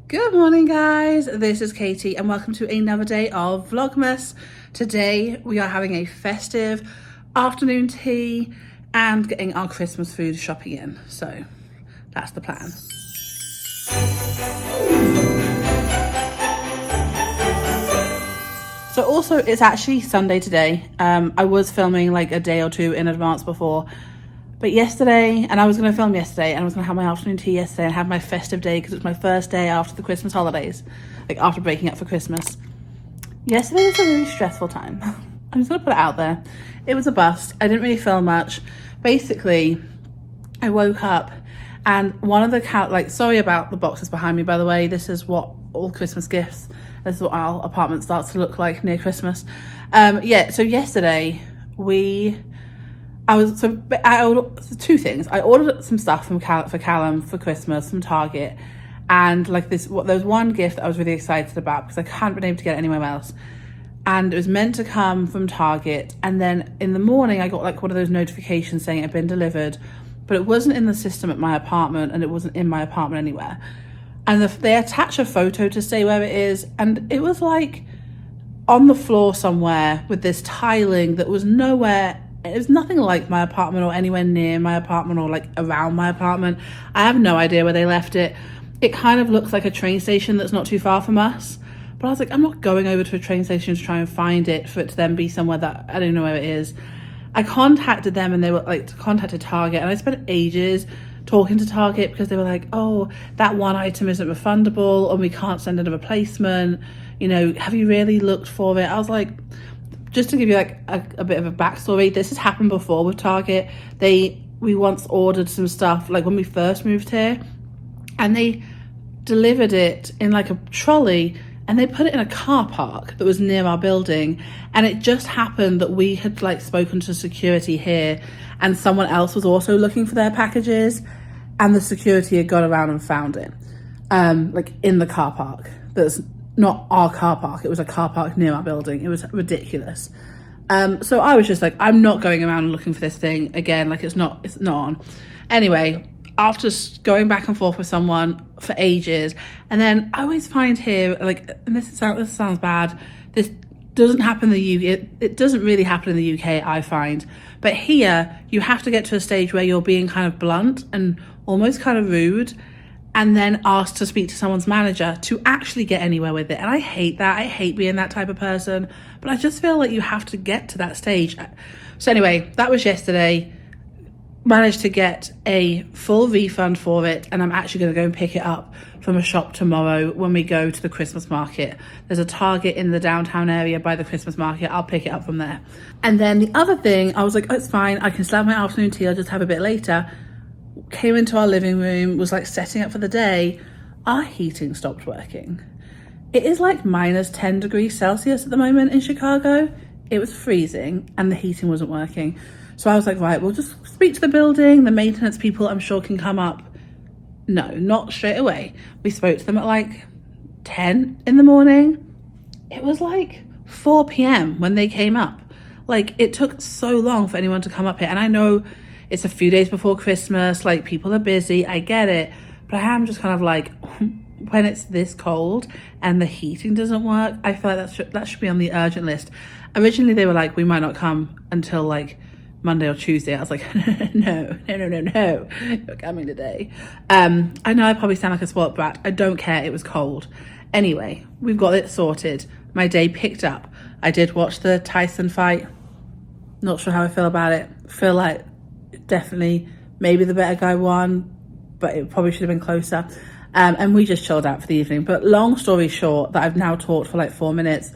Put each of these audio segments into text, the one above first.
Good morning, guys. This is Katie and welcome to another day of Vlogmas. Today we are having a festive afternoon tea and getting our Christmas food shopping in. So that's the plan. So also it's actually Sunday today. I was filming like a day or two in advance before. But yesterday, and I was going to film yesterday, and I was going to have my afternoon tea yesterday and have my festive day because it's my first day after the Christmas holidays, like after breaking up for Christmas. Yesterday was a really stressful time. I'm just going to put it out there. It was a bust. I didn't really film much. Basically, I woke up and one of the sorry about the boxes behind me, by the way. This is what all Christmas gifts, this is what our apartment starts to look like near Christmas. Yeah, so yesterday I ordered two things. I ordered some stuff for Callum for Christmas from Target, and like there's one gift that I was really excited about because I hadn't been able to get it anywhere else, and it was meant to come from Target. And then in the morning I got like one of those notifications saying it had been delivered, but it wasn't in the system at my apartment, and it wasn't in my apartment anywhere. And they attach a photo to say where it is, and it was like on the floor somewhere with this tiling that was nowhere. It was nothing like my apartment or anywhere near my apartment or like around my apartment. I have no idea where they left it. It kind of looks like a train station that's not too far from us. But I was like, I'm not going over to a train station to try and find it for it to then be somewhere that I don't know where it is. I contacted them and they were like, contacted Target, and I spent ages talking to Target because they were like, oh, that one item isn't refundable and we can't send in a replacement. You know, have you really looked for it? I was like, just to give you like a bit of a backstory, this has happened before with Target. We once ordered some stuff like when we first moved here, and they delivered it in like a trolley and they put it in a car park that was near our building. And it just happened that we had like spoken to security here and someone else was also looking for their packages, and the security had gone around and found it like in the car park. That's not our car park, it was a car park near our building. It was ridiculous. So I was just like, I'm not going around looking for this thing again. Like it's not on. Anyway, after going back and forth with someone for ages, and then I always find here, like, and this sounds bad, this doesn't happen in the UK. It doesn't really happen in the UK, I find. But here, you have to get to a stage where you're being kind of blunt and almost kind of rude, and then asked to speak to someone's manager to actually get anywhere with it. And I hate that. I hate being that type of person, but I just feel like you have to get to that stage. So anyway, that was yesterday. Managed to get a full refund for it, and I'm actually going to go and pick it up from a shop tomorrow when we go to the Christmas market. There's a Target in the downtown area by the Christmas market. I'll pick it up from there. And then the other thing, I was like, oh, it's fine, I can still have my afternoon tea, I'll just have a bit later. Came into our living room, was like setting up for the day. Our heating stopped working. It is like minus 10 degrees Celsius at the moment in Chicago. It was freezing and the heating wasn't working. So I was like, right, we'll just speak to the building. The maintenance people I'm sure can come up. No, not straight away. We spoke to them at like 10 in the morning. It was like 4 p.m. when they came up. Like it took so long for anyone to come up here. And I know it's a few days before Christmas, like people are busy, I get it. But I am just kind of like, when it's this cold and the heating doesn't work, I feel like that should be on the urgent list. Originally they were like, we might not come until like Monday or Tuesday. I was like, no, you're coming today. I know I probably sound like a spoiled brat. I don't care, it was cold. Anyway, we've got it sorted. My day picked up. I did watch the Tyson fight. Not sure how I feel about it. Feel like definitely maybe the better guy won, but it probably should have been closer. And we just chilled out for the evening. But long story short, that I've now talked for like 4 minutes,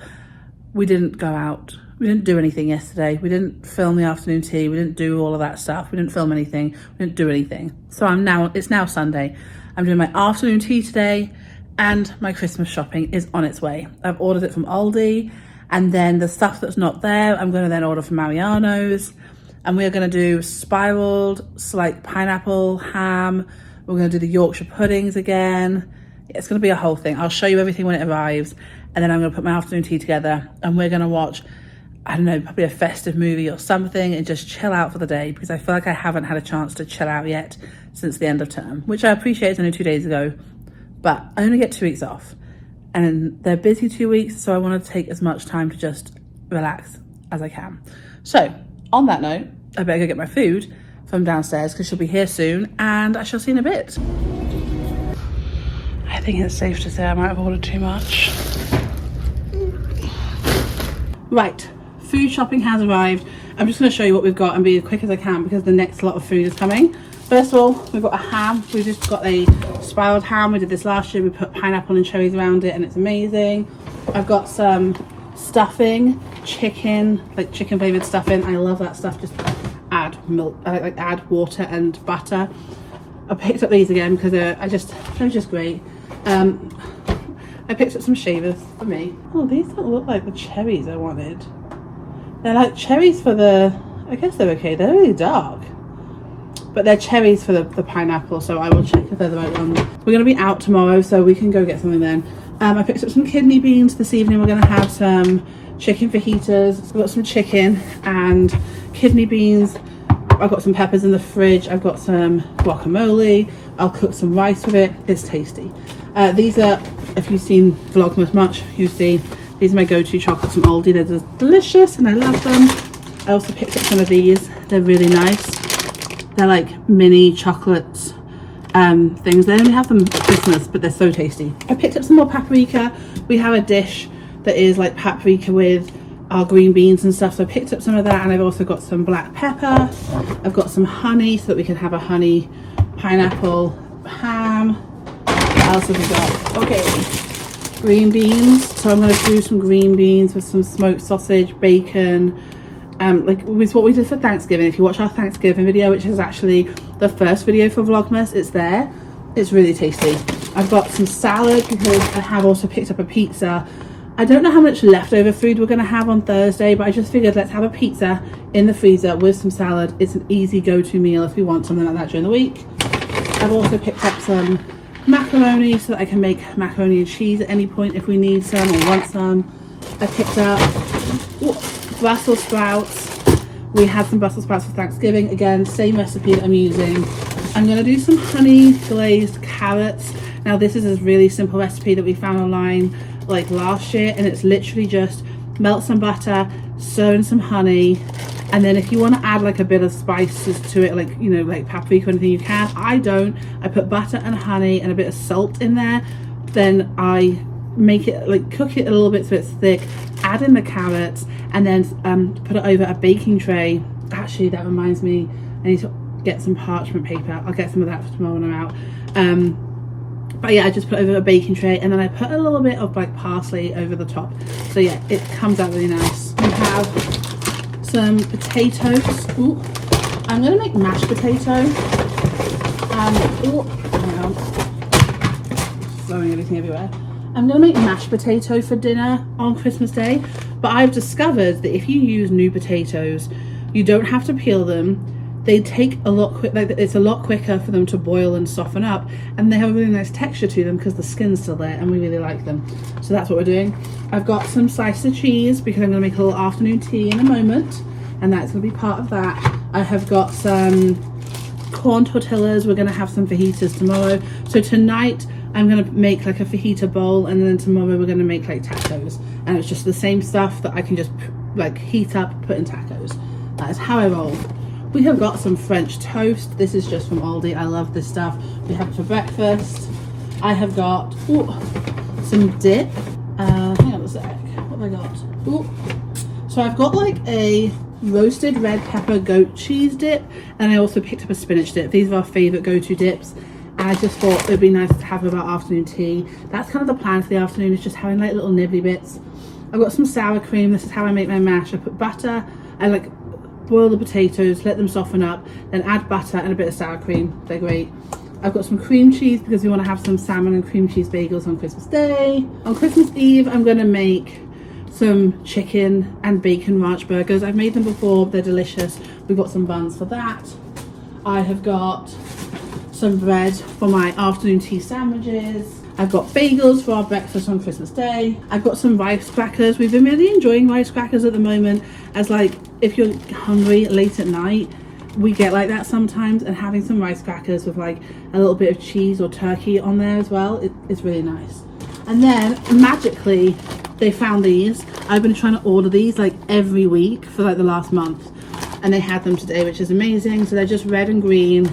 we didn't go out. We didn't do anything yesterday. We didn't film the afternoon tea. We didn't do all of that stuff. We didn't film anything. We didn't do anything. So it's now Sunday. I'm doing my afternoon tea today, and my Christmas shopping is on its way. I've ordered it from Aldi, and then the stuff that's not there, I'm going to then order from Mariano's. And we're going to do spiraled, like pineapple, ham. We're going to do the Yorkshire puddings again. It's going to be a whole thing. I'll show you everything when it arrives. And then I'm going to put my afternoon tea together. And we're going to watch, I don't know, probably a festive movie or something and just chill out for the day. Because I feel like I haven't had a chance to chill out yet since the end of term. Which I appreciate, it's only 2 days ago. but I only get 2 weeks off and they're busy 2 weeks, so I want to take as much time to just relax as I can. So on that note, I better go get my food from downstairs because she'll be here soon and I shall see you in a bit. I think it's safe to say I might have ordered too much. Right, food shopping has arrived. I'm just going to show you what we've got and be as quick as I can because the next lot of food is coming. First of all, we've got a ham. We've just got a spiraled ham. We did this last year. We put pineapple and cherries around it and it's amazing. I've got some stuffing, chicken, like chicken flavoured stuffing. I love that stuff. Just add milk, like add water and butter. I picked up these again because they're just great. I picked up some shavers for me. Oh, these don't look like the cherries I wanted. They're like cherries for the, I guess they're okay. They're really dark. But they're cherries for the pineapple, so I will check if they're the right ones. We're going to be out tomorrow, so we can go get something then. I picked up some kidney beans this evening. We're going to have some chicken fajitas. So we've got some chicken and kidney beans. I've got some peppers in the fridge. I've got some guacamole. I'll cook some rice with it. It's tasty. These are, if you've seen Vlogmas much, you see these are my go-to chocolates from Aldi. They're just delicious and I love them. I also picked up some of these. They're really nice. They're like mini chocolates things. They only have them at Christmas, but they're so tasty. I picked up some more paprika. We have a dish that is like paprika with our green beans and stuff, so I picked up some of that, and I've also got some black pepper. I've got some honey so that we can have a honey pineapple ham. What else have we got? Okay, green beans. So I'm going to do some green beans with some smoked sausage, bacon, like with what we did for Thanksgiving. If you watch our Thanksgiving video, which is actually the first video for Vlogmas, it's there. It's really tasty. I've got some salad because I have also picked up a pizza. I don't know how much leftover food we're going to have on Thursday, but I just figured let's have a pizza in the freezer with some salad. It's an easy go-to meal if we want something like that during the week. I've also picked up some macaroni so that I can make macaroni and cheese at any point if we need some or want some. I picked up Brussels sprouts. We had some Brussels sprouts for Thanksgiving. Again, same recipe that I'm using. I'm going to do some honey glazed carrots. Now this is a really simple recipe that we found online like last year, and it's literally just melt some butter, stir in some honey, and then if you want to add like a bit of spices to it, like, you know, like paprika or anything, you can. I don't. I put butter and honey and a bit of salt in there. Then I make it, like, cook it a little bit so it's thick, add in the carrots, and then put it over a baking tray. Actually, that reminds me, I need to get some parchment paper. I'll get some of that for tomorrow when I'm out. But yeah, I just put it over a baking tray, and then I put a little bit of like parsley over the top. So yeah, it comes out really nice. We have some potatoes. Ooh, I'm gonna make mashed potato. Throwing everything everywhere. I'm gonna make mashed potato for dinner on Christmas Day, but I've discovered that if you use new potatoes, you don't have to peel them. They take a lot it's a lot quicker for them to boil and soften up, and they have a really nice texture to them because the skin's still there, and we really like them. So that's what we're doing. I've got some slices of cheese because I'm going to make a little afternoon tea in a moment, and that's going to be part of that. I have got some corn tortillas. We're going to have some fajitas tomorrow. So tonight I'm going to make like a fajita bowl, and then tomorrow we're going to make like tacos, and it's just the same stuff that I can just like heat up, put in tacos. That is how I roll. We have got some French toast. This is just from Aldi. I love this stuff. We have it for breakfast. I have got some dip. Hang on a sec. What have I got? Ooh. So I've got like a roasted red pepper goat cheese dip, and I also picked up a spinach dip. These are our favourite go-to dips, and I just thought it would be nice to have with our afternoon tea. That's kind of the plan for the afternoon, is just having like little nibbly bits. I've got some sour cream. This is how I make my mash. I put butter and like boil the potatoes, let them soften up, then add butter and a bit of sour cream. They're great. I've got some cream cheese because we want to have some salmon and cream cheese bagels on Christmas Day. On Christmas Eve, I'm going to make some chicken and bacon ranch burgers. I've made them before. They're delicious. We've got some buns for that. I have got some bread for my afternoon tea sandwiches. I've got bagels for our breakfast on Christmas Day. I've got some rice crackers. We've been really enjoying rice crackers at the moment, as like if you're hungry late at night, we get like that sometimes, and having some rice crackers with like a little bit of cheese or turkey on there as well, it's really nice. And then magically they found these. I've been trying to order these like every week for like the last month, and they had them today, which is amazing. So they're just red and green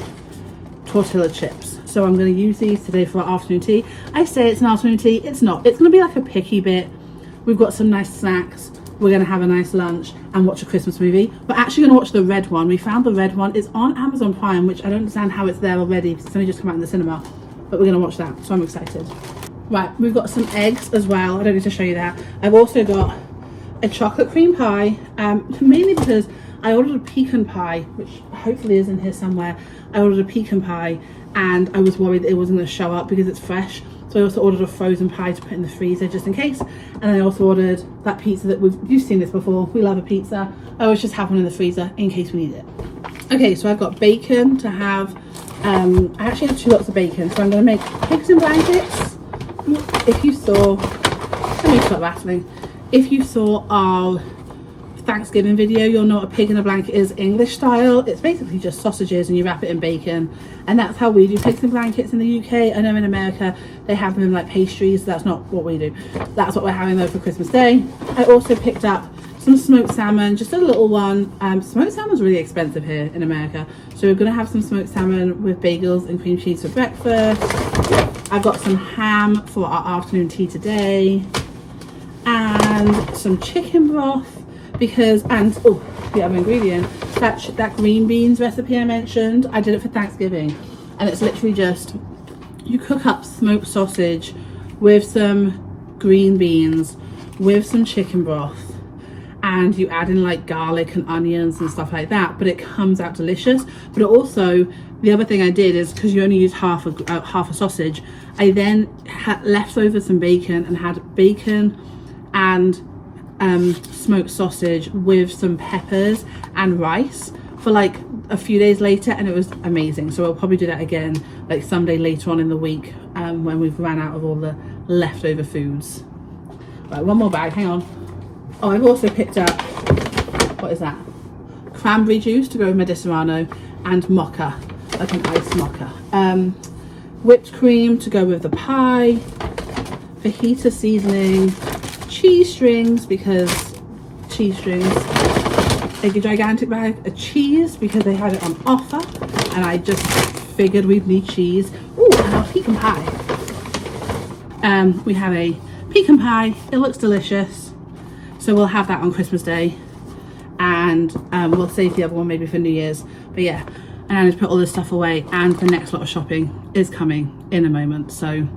tortilla chips. So I'm going to use these today for our afternoon tea. I say it's an afternoon tea, it's not. It's going to be like a picky bit. We've got some nice snacks, we're going to have a nice lunch and watch a Christmas movie. We're actually going to watch the red one. We found the red one. It's on Amazon Prime, which I don't understand how it's there already because it's only just come out in the cinema, but we're going to watch that, so I'm excited. Right, we've got some eggs as well. I don't need to show you that. I've also got a chocolate cream pie, mainly because I ordered a pecan pie, which hopefully is in here somewhere. I ordered a pecan pie and I was worried that it wasn't going to show up because it's fresh. So I also ordered a frozen pie to put in the freezer just in case. And I also ordered that pizza that you've seen this before. We love a pizza. I always just have one in the freezer in case we need it. Okay, so I've got bacon to have. I actually have 2 lots of bacon. So I'm going to make pigs in blankets. If you saw, let me stop rattling. If you saw our Thanksgiving video, you'll know what a pig in a blanket is English style. It's basically just sausages and you wrap it in bacon, and that's how we do pigs in blankets in the UK. I know in America they have them in like pastries. That's not what we do. That's what we're having though for Christmas Day. I also picked up some smoked salmon, just a little one. Smoked salmon's really expensive here in America, so we're gonna have some smoked salmon with bagels and cream cheese for breakfast. I've got some ham for our afternoon tea today, and some chicken broth. Because, and oh, the other ingredient, that green beans recipe I mentioned, I did it for Thanksgiving, and it's literally just, you cook up smoked sausage with some green beans, with some chicken broth, and you add in like garlic and onions and stuff like that, but it comes out delicious. But it also, the other thing I did is, because you only use half a sausage, I then had left over some bacon and had bacon and smoked sausage with some peppers and rice for like a few days later, and it was amazing. So I'll probably do that again like someday later on in the week when we've ran out of all the leftover foods. Right, one more bag, hang on. Oh, I've also picked up, what is that? Cranberry juice to go with my Serrano, and mocha, like an iced mocha. Whipped cream to go with the pie, fajita seasoning, cheese strings, because cheese strings, a gigantic bag of cheese because they had it on offer and I just figured we'd need cheese. Ooh, and our pecan pie. We have a pecan pie. It looks delicious, so we'll have that on Christmas Day, and we'll save the other one maybe for New Year's. But yeah, and I need to put all this stuff away, and the next lot of shopping is coming in a moment. So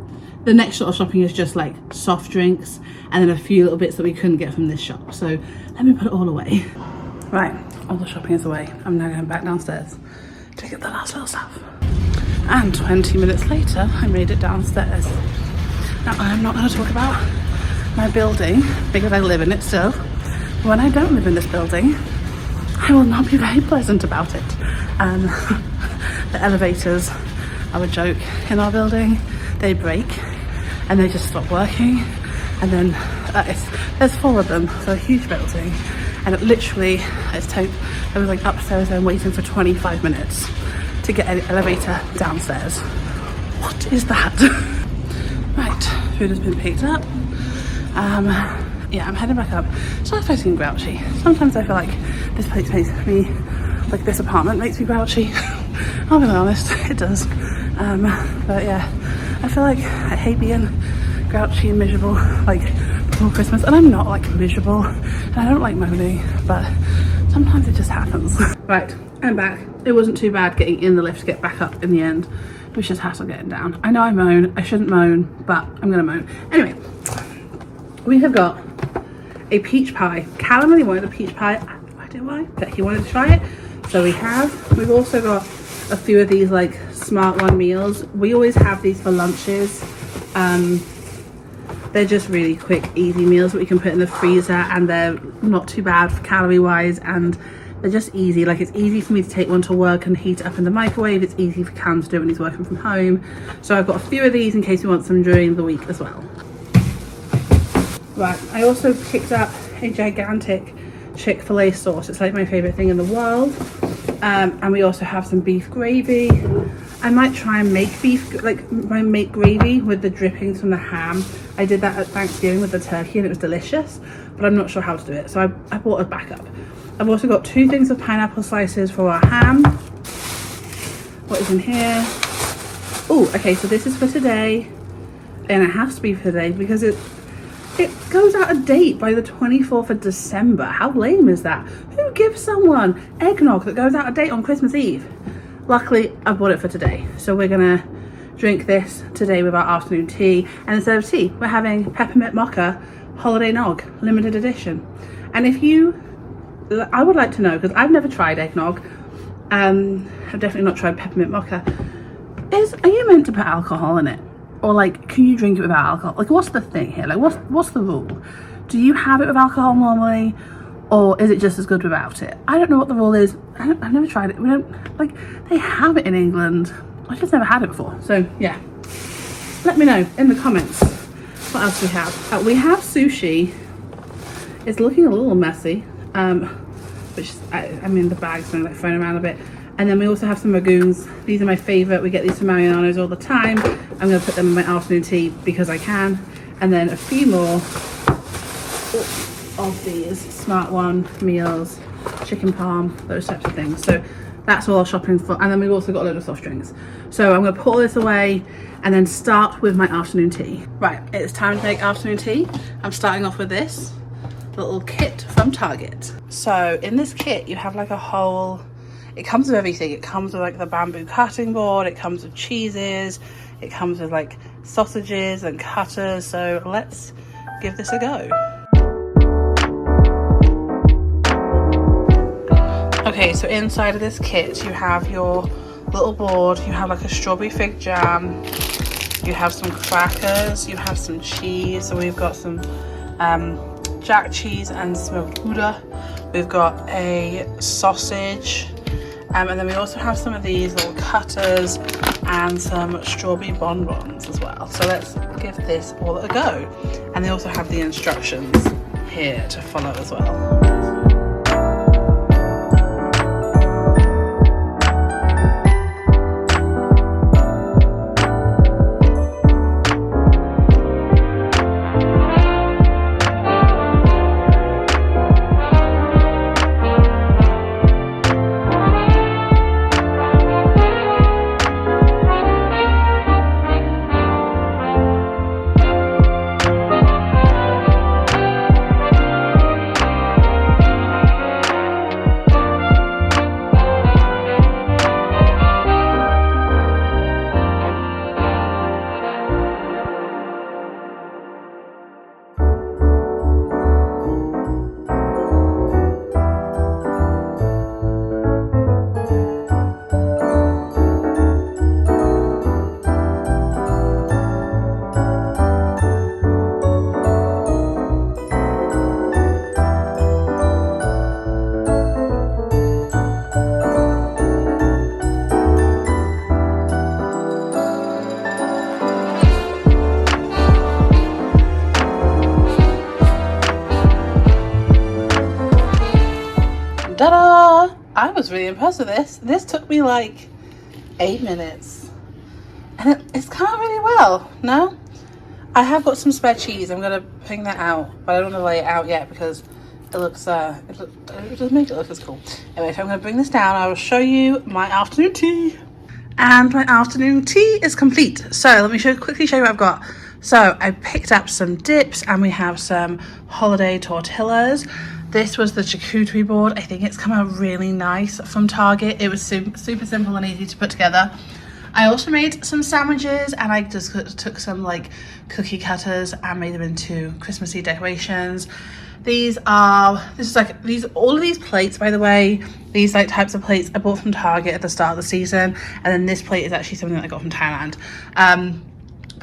the next lot of shopping is just like soft drinks and then a few little bits that we couldn't get from this shop. So let me put it all away. Right, all the shopping is away. I'm now going back downstairs to get the last little stuff. And 20 minutes later, I made it downstairs. Now, I'm not going to talk about my building because I live in it still. When I don't live in this building, I will not be very pleasant about it. The elevators are a joke in our building. They break and they just stop working, and then there's 4 of them, so a huge building, and it literally I was like upstairs and waiting for 25 minutes to get an elevator downstairs. What is that? Right, food has been picked up. Yeah, I'm heading back up. So I'm feeling grouchy. Sometimes I feel like this place makes me, like this apartment makes me grouchy. I'll be honest, it does. But yeah, I feel like I hate being grouchy and miserable like before Christmas, and I'm not like miserable and I don't like moaning, but sometimes it just happens. Right, I'm back. It wasn't too bad getting in the lift to get back up in the end. It was just hassle getting down. I know I moan, I shouldn't moan, but I'm gonna moan. Anyway, we have got a peach pie. Callum really wanted a peach pie. I have no idea why, but he wanted to try it. So we've also got a few of these like Smart One meals. We always have these for lunches. They're just really quick, easy meals that we can put in the freezer, and they're not too bad for calorie wise, and they're just easy. Like, it's easy for me to take one to work and heat it up in the microwave. It's easy for Callum to do it when he's working from home. So I've got a few of these in case you want some during the week as well. Right, I also picked up a gigantic Chick-fil-A sauce. It's like my favorite thing in the world. And we also have some beef gravy. I might try and make make gravy with the drippings from the ham. I did that at Thanksgiving with the turkey and it was delicious, but I'm not sure how to do it, so I bought a backup. I've also got 2 things of pineapple slices for our ham. What is in here? Oh, okay, so this is for today, and it has to be for today because it goes out of date by the 24th of December. How lame is that? Who gives someone eggnog that goes out of date on Christmas Eve? Luckily, I bought it for today. So we're gonna drink this today with our afternoon tea. And instead of tea, we're having peppermint mocha holiday nog, limited edition. And I would like to know, because I've never tried eggnog. I've definitely not tried peppermint mocha. Are you meant to put alcohol in it? Or like, can you drink it without alcohol? Like, what's the thing here? Like, what's the rule? Do you have it with alcohol normally? Or is it just as good without it? I don't know what the rule is. I've never tried it. We don't, like, they have it in England. I've just never had it before. So, yeah. Let me know in the comments what else we have. We have sushi. It's looking a little messy. Which, I mean, the bag's been like thrown around a bit. And then we also have some ragoons. These are my favourite. We get these from Mariano's all the time. I'm going to put them in my afternoon tea because I can. And then a few more of these Smart One meals, chicken parm, those types of things. So that's all our shopping for. And then we've also got a load of soft drinks. So I'm going to put all this away and then start with my afternoon tea. Right, it's time to make afternoon tea. I'm starting off with this little kit from Target. So in this kit you have like a whole, it comes with everything. It comes with like the bamboo cutting board, it comes with cheeses, it comes with like sausages and cutters. So let's give this a go. Okay, so inside of this kit you have your little board, you have like a strawberry fig jam, you have some crackers, you have some cheese. So we've got some jack cheese and smoked Gouda. We've got a sausage, and then we also have some of these little cutters and some strawberry bonbons as well. So let's give this all a go. And they also have the instructions here to follow as well. Ta-da! I was really impressed with this. This took me like 8 minutes. And it's come out really well, no? I have got some spare cheese. I'm going to bring that out, but I don't want to lay it out yet because it looks, it doesn't make it look as cool. Anyway, so I'm going to bring this down. I will show you my afternoon tea. And my afternoon tea is complete. So let me quickly show you what I've got. So I picked up some dips and we have some holiday tortillas. This was the charcuterie board. I think it's come out really nice from Target. It was super simple and easy to put together. I also made some sandwiches and I just took some like cookie cutters and made them into Christmassy decorations. All of these plates, by the way, these like types of plates I bought from Target at the start of the season, and then this plate is actually something that I got from Thailand.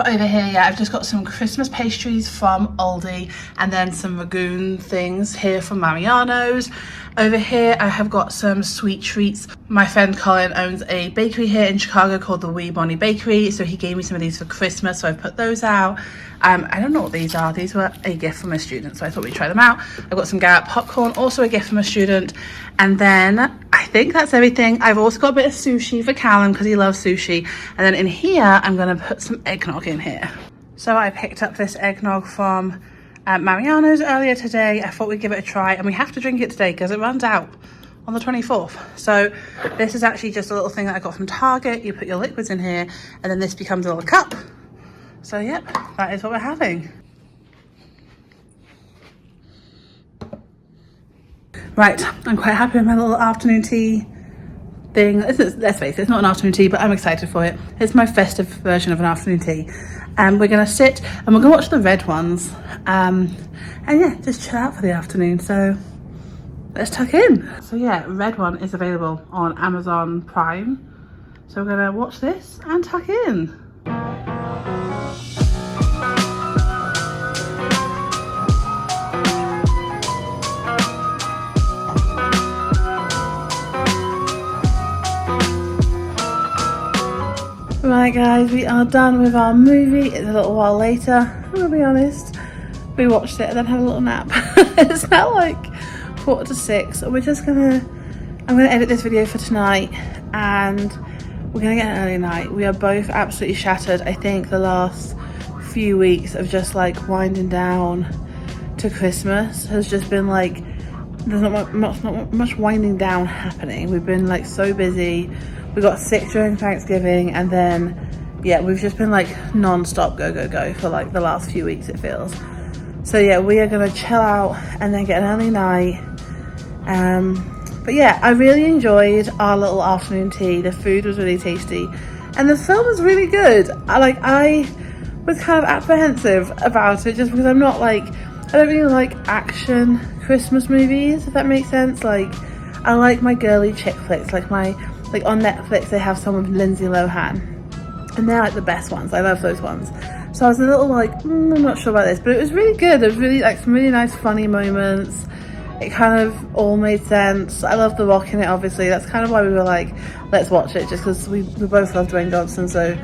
But over here, yeah, I've just got some Christmas pastries from Aldi and then some Ragoon things here from Mariano's. Over here, I have got some sweet treats. My friend Colin owns a bakery here in Chicago called the Wee Bonnie Bakery, so he gave me some of these for Christmas, so I put those out. I don't know what these are. These were a gift from a student, so I thought we'd try them out. I've got some Garrett popcorn, also a gift from a student. And then I think that's everything. I've also got a bit of sushi for Callum because he loves sushi. And then in here, I'm going to put some eggnog in here. So I picked up this eggnog from Mariano's earlier today. I thought we'd give it a try, and we have to drink it today because it runs out on the 24th. So this is actually just a little thing that I got from Target. You put your liquids in here, and then this becomes a little cup. So yep, that is what we're having. Right, I'm quite happy with my little afternoon tea thing. Let's face it, it's not an afternoon tea, but I'm excited for it. It's my festive version of an afternoon tea. And we're gonna sit and we're gonna watch the red ones. And yeah, just chill out for the afternoon. So let's tuck in. So yeah, red one is available on Amazon Prime. So we're gonna watch this and tuck in. Right guys, we are done with our movie. It's a little while later, I'm gonna be honest. We watched it and then had a little nap. It's now like 5:45. We're just I'm gonna edit this video for tonight and we're gonna get an early night. We are both absolutely shattered. I think the last few weeks of just like winding down to Christmas has just been like, there's not much winding down happening. We've been like so busy. We got sick during Thanksgiving, and then yeah, we've just been like non-stop go for like the last few weeks, it feels. So yeah, we are gonna chill out and then get an early night. But yeah, I really enjoyed our little afternoon tea. The food was really tasty and the film was really good. I was kind of apprehensive about it just because I don't really like action Christmas movies, if that makes sense. Like, I like my girly chick flicks, like on Netflix they have some with Lindsay Lohan and they're like the best ones. I love those ones. So I was a little like, I'm not sure about this, but it was really good. It was really like some really nice funny moments. It kind of all made sense. I love The Rock in it, obviously. That's kind of why we were like, let's watch it, just because we both love Dwayne Johnson. So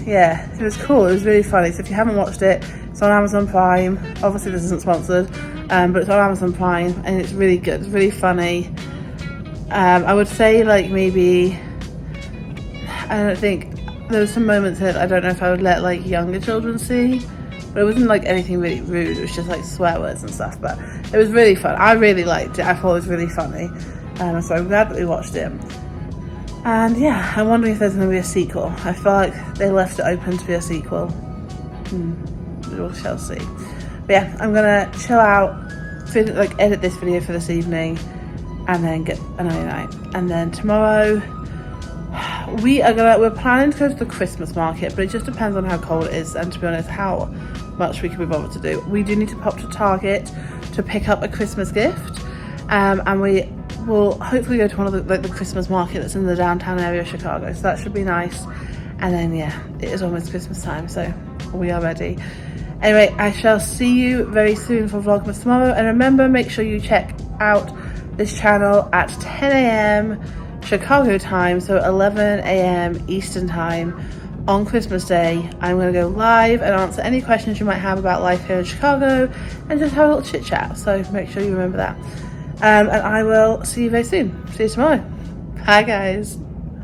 yeah, it was cool. It was really funny. So if you haven't watched it, it's on Amazon Prime. Obviously this isn't sponsored, but it's on Amazon Prime and it's really good. It's really funny. I would say like maybe, I don't think, there was some moments that I don't know if I would let like younger children see, but it wasn't like anything really rude. It was just like swear words and stuff, but it was really fun. I really liked it. I thought it was really funny. So I'm glad that we watched it. And yeah, I'm wondering if there's going to be a sequel. I feel like they left it open to be a sequel. We shall see. But yeah, I'm gonna chill out, like edit this video for this evening, and then get an early night. And then tomorrow we're planning to go to the Christmas market, but it just depends on how cold it is and, to be honest, how much we can be bothered to do. We do need to pop to Target to pick up a Christmas gift, and we will hopefully go to one of the Christmas market that's in the downtown area of Chicago, so that should be nice. And then yeah, it is almost Christmas time, so we are ready. Anyway, I shall see you very soon for Vlogmas tomorrow, and remember, make sure you check out this channel at 10 a.m. Chicago time, so 11 a.m. Eastern time on Christmas Day. I'm going to go live and answer any questions you might have about life here in Chicago and just have a little chit chat, so make sure you remember that. And I will see you very soon. See you tomorrow. Bye guys.